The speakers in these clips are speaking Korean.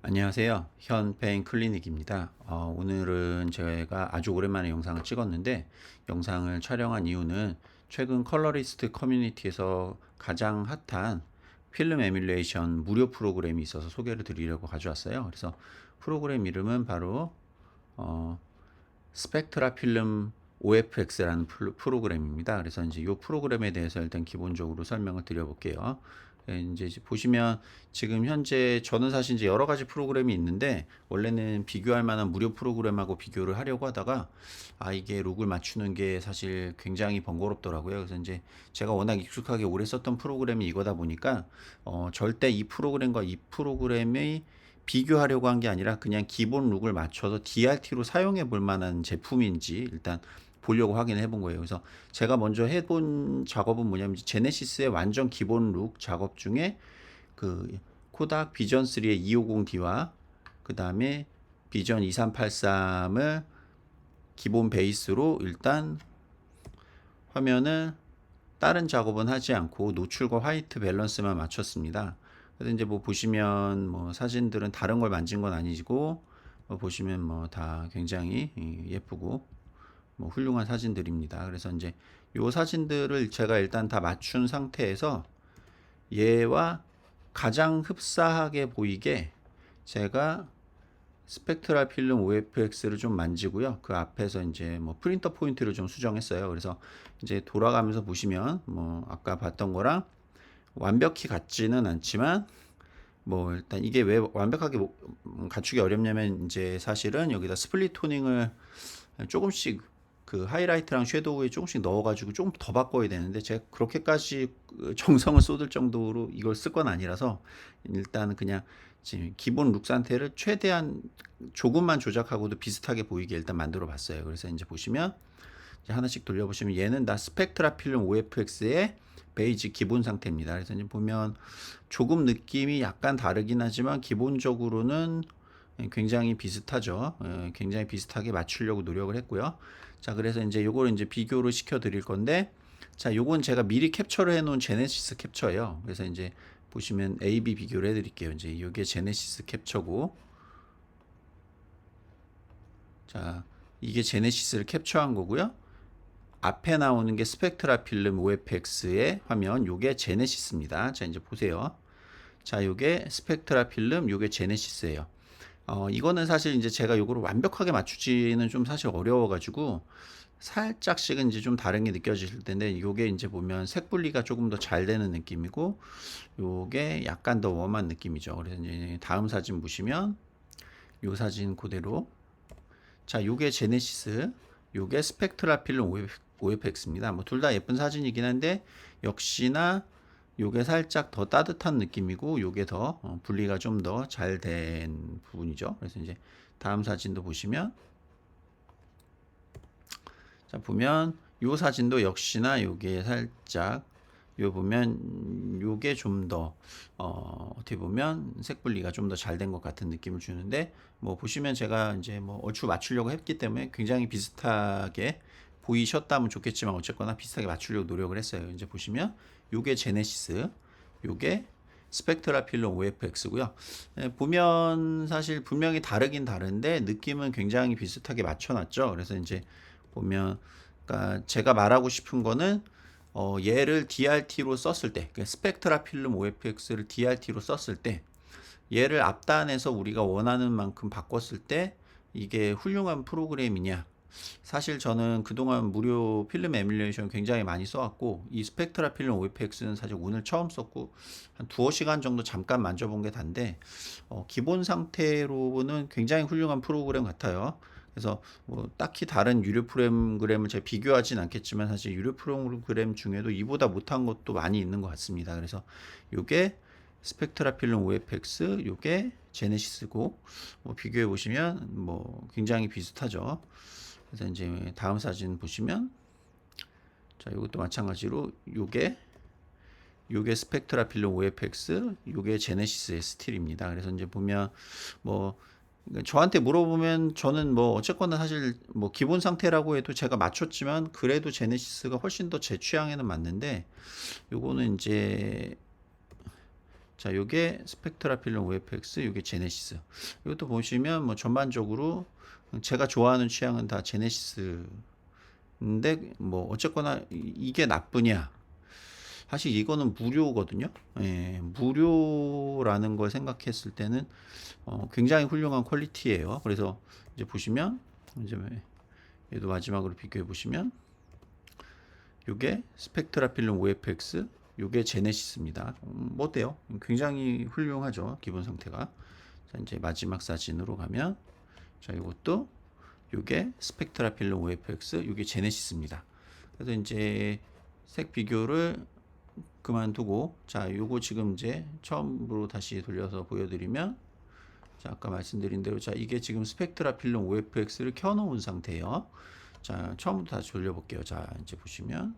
안녕하세요. 현페인 클리닉입니다. 오늘은 제가 아주 오랜만에 영상을 찍었는데 영상을 촬영한 이유는 최근 컬러리스트 커뮤니티에서 가장 핫한 필름 에뮬레이션 무료 프로그램이 있어서 소개를 드리려고 가져왔어요. 그래서 프로그램 이름은 바로 어, 스펙트라 필름 OFX라는 프로그램입니다. 그래서 이제 이 프로그램에 대해서 일단 기본적으로 설명을 드려볼게요. 이제 보시면 지금 현재 저는 사실 이제 여러 가지 프로그램이 있는데 원래는 비교할 만한 무료 프로그램하고 비교를 하려고 하다가 이게 룩을 맞추는 게 사실 굉장히 번거롭더라고요. 그래서 이제 제가 워낙 익숙하게 오래 썼던 프로그램이 이거다 보니까 절대 이 프로그램과 이 프로그램의 비교하려고 한 게 아니라 그냥 기본 룩을 맞춰서 DRT로 사용해 볼 만한 제품인지 일단 보려고 확인해 본 거예요. 그래서 제가 먼저 해본 작업은 뭐냐면 제네시스의 완전 기본 룩 작업 중에 그 코닥 비전 3의 250D와 그 다음에 비전 2383을 기본 베이스로 일단 화면을 다른 작업은 하지 않고 노출과 화이트 밸런스만 맞췄습니다. 그래서 이제 뭐 보시면 뭐 사진들은 다른 걸 만진 건 아니고 보시면 뭐 다 굉장히 예쁘고 뭐 훌륭한 사진들입니다. 그래서 이제 요 사진들을 제가 일단 다 맞춘 상태에서 얘와 가장 흡사하게 보이게 제가 스펙트럴 필름 OFX를 좀 만지고요. 그 앞에서 이제 뭐 프린터 포인트를 좀 수정했어요. 그래서 이제 돌아가면서 보시면 뭐 아까 봤던 거랑 완벽히 같지는 않지만 뭐 일단 이게 왜 완벽하게 갖추기 어렵냐면 이제 사실은 여기다 스플릿 토닝을 조금씩 그 하이라이트랑 섀도우에 조금씩 넣어가지고 좀 더 바꿔야 되는데 제가 그렇게까지 정성을 쏟을 정도로 이걸 쓸 건 아니라서 일단 그냥 지금 기본 룩 상태를 최대한 조금만 조작하고도 비슷하게 보이게 일단 만들어 봤어요. 그래서 이제 보시면 이제 하나씩 돌려보시면 얘는 다 스펙트라 필름 OFX의 베이지 기본 상태입니다. 그래서 이제 보면 조금 느낌이 약간 다르긴 하지만 기본적으로는 굉장히 비슷하죠. 굉장히 비슷하게 맞추려고 노력을 했고요. 자, 그래서 이제 요걸 이제 비교를 시켜 드릴 건데, 자, 요건 제가 미리 캡처를 해 놓은 제네시스 캡처예요. 그래서 이제 보시면 A/B 비교를 해 드릴게요. 이제 요게 제네시스 캡처고, 자, 이게 제네시스를 캡처한 거고요. 앞에 나오는 게 스펙트라 필름 OFX의 화면, 요게 제네시스입니다. 자, 이제 보세요. 자, 요게 스펙트라 필름, 요게 제네시스예요. 이거는 사실 이제 제가 요거를 완벽하게 맞추지는 좀 사실 어려워가지고 살짝씩은 이제 좀 다른 게 느껴질 텐데 요게 이제 보면 색 분리가 조금 더 잘 되는 느낌이고 요게 약간 더 웜한 느낌이죠. 그래서 이제 다음 사진 보시면 요 사진 그대로 자 요게 제네시스 요게 스펙트라 필름 OFX입니다. 뭐 둘 다 예쁜 사진이긴 한데 역시나 요게 살짝 더 따뜻한 느낌이고 요게 더 분리가 좀 더 잘 된 부분이죠. 그래서 이제 다음 사진도 보시면 자 보면 요 사진도 역시나 요게 살짝 요 보면 요게 좀 더 어떻게 보면 색 분리가 좀 더 잘 된 것 같은 느낌을 주는데 뭐 보시면 제가 이제 뭐 얼추 맞추려고 했기 때문에 굉장히 비슷하게 보이셨다면 좋겠지만 어쨌거나 비슷하게 맞추려고 노력을 했어요. 이제 보시면 요게 제네시스 요게 스펙트라 필름 OFX고요. 보면 사실 분명히 다르긴 다른데 느낌은 굉장히 비슷하게 맞춰놨죠. 그래서 이제 보면 그러니까 제가 말하고 싶은 거는 얘를 DRT로 썼을 때, 그러니까 스펙트라 필름 OFX를 DRT로 썼을 때, 얘를 앞단에서 우리가 원하는 만큼 바꿨을 때 이게 훌륭한 프로그램이냐? 사실 저는 그동안 무료 필름 에뮬레이션 굉장히 많이 써왔고 이 스펙트라 필름 OFX는 사실 오늘 처음 썼고 한 두어 시간 정도 잠깐 만져본 게 단데 기본 상태로는 굉장히 훌륭한 프로그램 같아요. 그래서 뭐 딱히 다른 유료 프로그램을 제가 비교하진 않겠지만 사실 유료 프로그램 중에도 이보다 못한 것도 많이 있는 것 같습니다. 그래서 이게 스펙트라 필름 OFX, 요게 제네시스고 뭐 비교해 보시면 뭐 굉장히 비슷하죠. 그래서 이제 다음 사진 보시면 자 이것도 마찬가지로 요게 스펙트라 필름 OFX, 요게 제네시스의 스틸입니다. 그래서 이제 보면 뭐 저한테 물어보면 저는 뭐 어쨌거나 사실 뭐 기본 상태라고 해도 제가 맞췄지만 그래도 제네시스가 훨씬 더 제 취향에는 맞는데 요거는 이제 자, 요게 스펙트라 필름 OFX, 요게 제네시스. 이것도 보시면 뭐 전반적으로 제가 좋아하는 취향은 다 제네시스인데, 뭐 어쨌거나 이게 나쁘냐? 사실 이거는 무료거든요. 예, 무료라는 걸 생각했을 때는 굉장히 훌륭한 퀄리티예요. 그래서 이제 보시면 이제 얘도 마지막으로 비교해 보시면 요게 스펙트라 필름 OFX, 요게 제네시스입니다. 뭐 어때요? 굉장히 훌륭하죠. 기본 상태가. 자, 이제 마지막 사진으로 가면 자, 이것도 요게 스펙트라 필름 OFX, 요게 제네시스입니다. 그래서 이제 색 비교를 그만두고 자, 요거 지금 이제 처음으로 다시 돌려서 보여드리면 자, 아까 말씀드린 대로 자, 이게 지금 스펙트라 필름 OFX를 켜놓은 상태예요. 자, 처음부터 다시 돌려볼게요. 자, 이제 보시면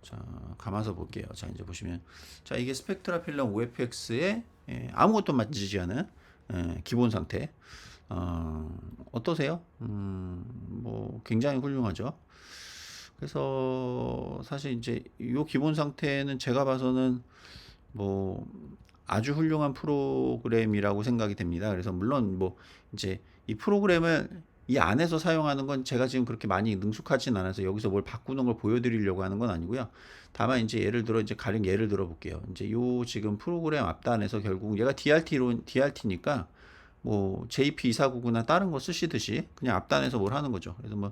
자, 감아서 볼게요. 자, 이제 보시면 자, 이게 스펙트라 필름 OFX의 아무것도 만지지 않은 기본 상태. 어떠세요? 뭐 굉장히 훌륭하죠. 그래서 사실 이제 이 기본 상태는 제가 봐서는 뭐 아주 훌륭한 프로그램이라고 생각이 됩니다. 그래서 물론 뭐 이제 이 프로그램을 이 안에서 사용하는 건 제가 지금 그렇게 많이 능숙하진 않아서 여기서 뭘 바꾸는 걸 보여드리려고 하는 건 아니고요. 다만 이제 예를 들어 이제 가령 예를 들어 볼게요. 이제 요 지금 프로그램 앞단에서 결국 얘가 DRT니까 뭐 JP249나 다른 거 쓰시듯이 그냥 앞단에서 뭘 하는 거죠. 그래서 뭐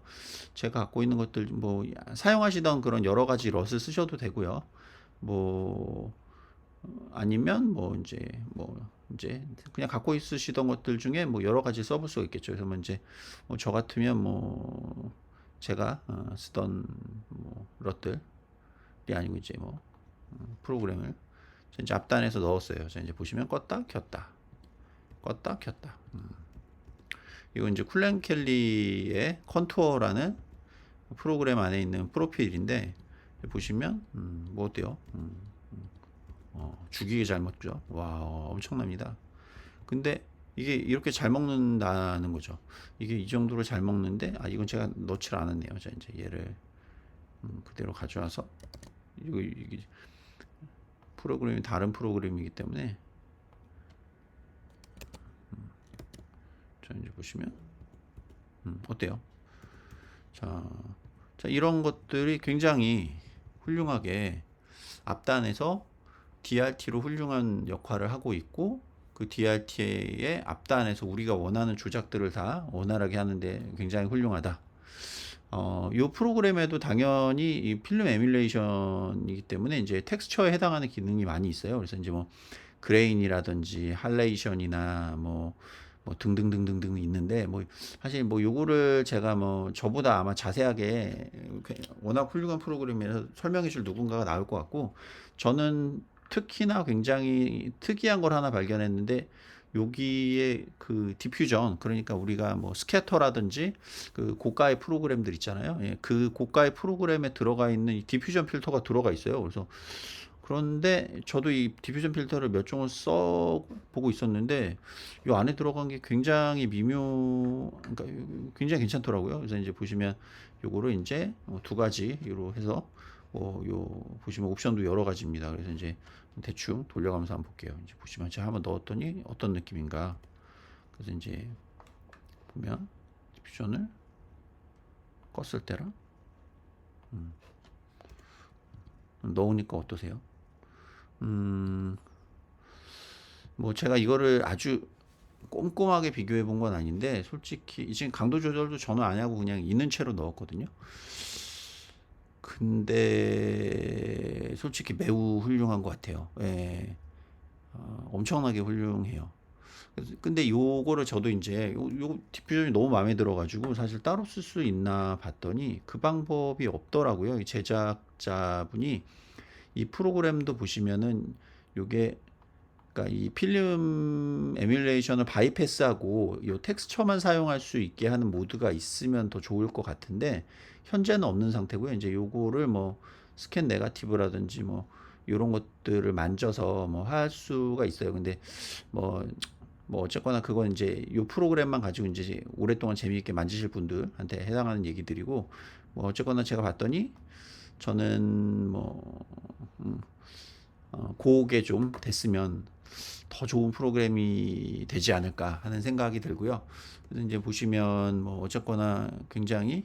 제가 갖고 있는 것들 뭐 사용하시던 그런 여러 가지 럿을 쓰셔도 되고요. 뭐 아니면 뭐 이제 그냥 갖고 있으시던 것들 중에 뭐 여러 가지 써볼 수가 있겠죠. 그래서 뭐 이제 뭐저 같으면 뭐 제가 쓰던 뭐 럿들이 아니고 이제 뭐 프로그램을 이제 앞단에서 넣었어요. 자, 이제 보시면 껐다 켰다. 이건 이제 쿨렌 켈리의 컨투어라는 프로그램 안에 있는 프로필인데 보시면 뭐 어때요? 죽이게 잘 먹죠. 와, 엄청납니다. 근데 이게 이렇게 잘 먹는다는 거죠. 이게 이 정도로 잘 먹는데 이건 제가 넣지를 않았네요. 자, 이제 얘를 그대로 가져와서 이게 프로그램이 다른 프로그램이기 때문에 자, 이제 보시면 어때요? 자, 이런 것들이 굉장히 훌륭하게 앞단에서 DRT로 훌륭한 역할을 하고 있고 그 DRT의 앞단에서 우리가 원하는 조작들을 다 원활하게 하는데 굉장히 훌륭하다. 이 프로그램에도 당연히 이 필름 에뮬레이션이기 때문에 이제 텍스처에 해당하는 기능이 많이 있어요. 그래서 이제 뭐 그레인이라든지 할레이션이나 뭐 등등등등등 있는데 뭐 사실 뭐 요거를 제가 뭐 저보다 아마 자세하게 워낙 훌륭한 프로그램이라서 설명해 줄 누군가가 나올 것 같고 저는 특히나 굉장히 특이한 걸 하나 발견했는데 여기에 그 디퓨전 그러니까 우리가 뭐 스캐터라든지 그 고가의 프로그램들 있잖아요. 예, 그 고가의 프로그램에 들어가 있는 이 디퓨전 필터가 들어가 있어요. 그래서 그런데 저도 이 디퓨전 필터를 몇 종을 써 보고 있었는데 이 안에 들어간 게 굉장히 그러니까 굉장히 괜찮더라고요. 그래서 이제 보시면 요거를 이제 두 가지로 해서 요 보시면 옵션도 여러 가지입니다. 그래서 이제 대충 돌려가면서 한번 볼게요. 이제 보시면 제가 한번 넣었더니 어떤 느낌인가. 그래서 이제 보면 디퓨전을 껐을 때랑 넣으니까 어떠세요? 뭐 제가 이거를 아주 꼼꼼하게 비교해 본 건 아닌데 솔직히 지금 강도 조절도 전혀 안 하고 그냥 있는 채로 넣었거든요. 근데 솔직히 매우 훌륭한 것 같아요. 예. 엄청나게 훌륭해요. 근데 요거를 저도 이제 요 디퓨전이 너무 마음에 들어가지고 사실 따로 쓸 수 있나 봤더니 그 방법이 없더라고요. 이 제작자분이 이 프로그램도 보시면은 요게 그러니까 이 필름 에뮬레이션을 바이패스하고 요 텍스처만 사용할 수 있게 하는 모드가 있으면 더 좋을 것 같은데 현재는 없는 상태고요. 이제 요거를 뭐 스캔 네거티브라든지 뭐 요런 것들을 만져서 뭐 할 수가 있어요. 근데 뭐 어쨌거나 그건 이제 요 프로그램만 가지고 이제 오랫동안 재미있게 만지실 분들한테 해당하는 얘기들이고 뭐 어쨌거나 제가 봤더니 저는 뭐 고게 좀 됐으면 더 좋은 프로그램이 되지 않을까 하는 생각이 들고요. 그래서 이제 보시면 뭐 어쨌거나 굉장히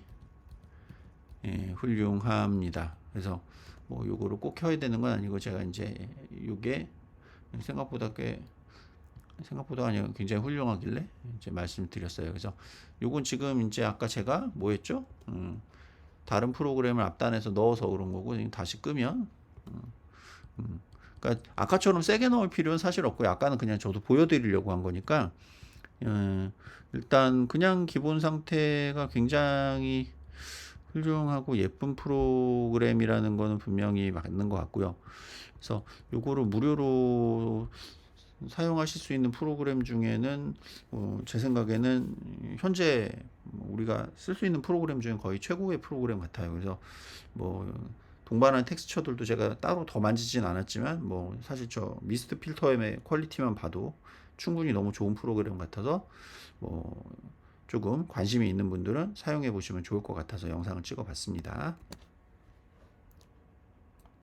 훌륭합니다. 그래서 뭐 요거를 꼭 켜야 되는 건 아니고 제가 이제 요게 생각보다 아니고 굉장히 훌륭하길래 이제 말씀드렸어요. 그래서 요건 지금 이제 아까 제가 뭐 했죠? 다른 프로그램을 앞단에서 넣어서 그런 거고 다시 끄면 그러니까 아까처럼 세게 넣을 필요는 사실 없고요. 아까는 그냥 저도 보여드리려고 한 거니까 일단 그냥 기본 상태가 굉장히 훌륭하고 예쁜 프로그램이라는 거는 분명히 맞는 것 같고요. 그래서 요거를 무료로 사용하실 수 있는 프로그램 중에는 제 생각에는 현재 우리가 쓸 수 있는 프로그램 중에 거의 최고의 프로그램 같아요. 그래서 뭐 동반한 텍스처들도 제가 따로 더 만지진 않았지만 뭐 사실 저 미스트 필터의 퀄리티만 봐도 충분히 너무 좋은 프로그램 같아서 뭐 조금 관심이 있는 분들은 사용해 보시면 좋을 것 같아서 영상을 찍어 봤습니다.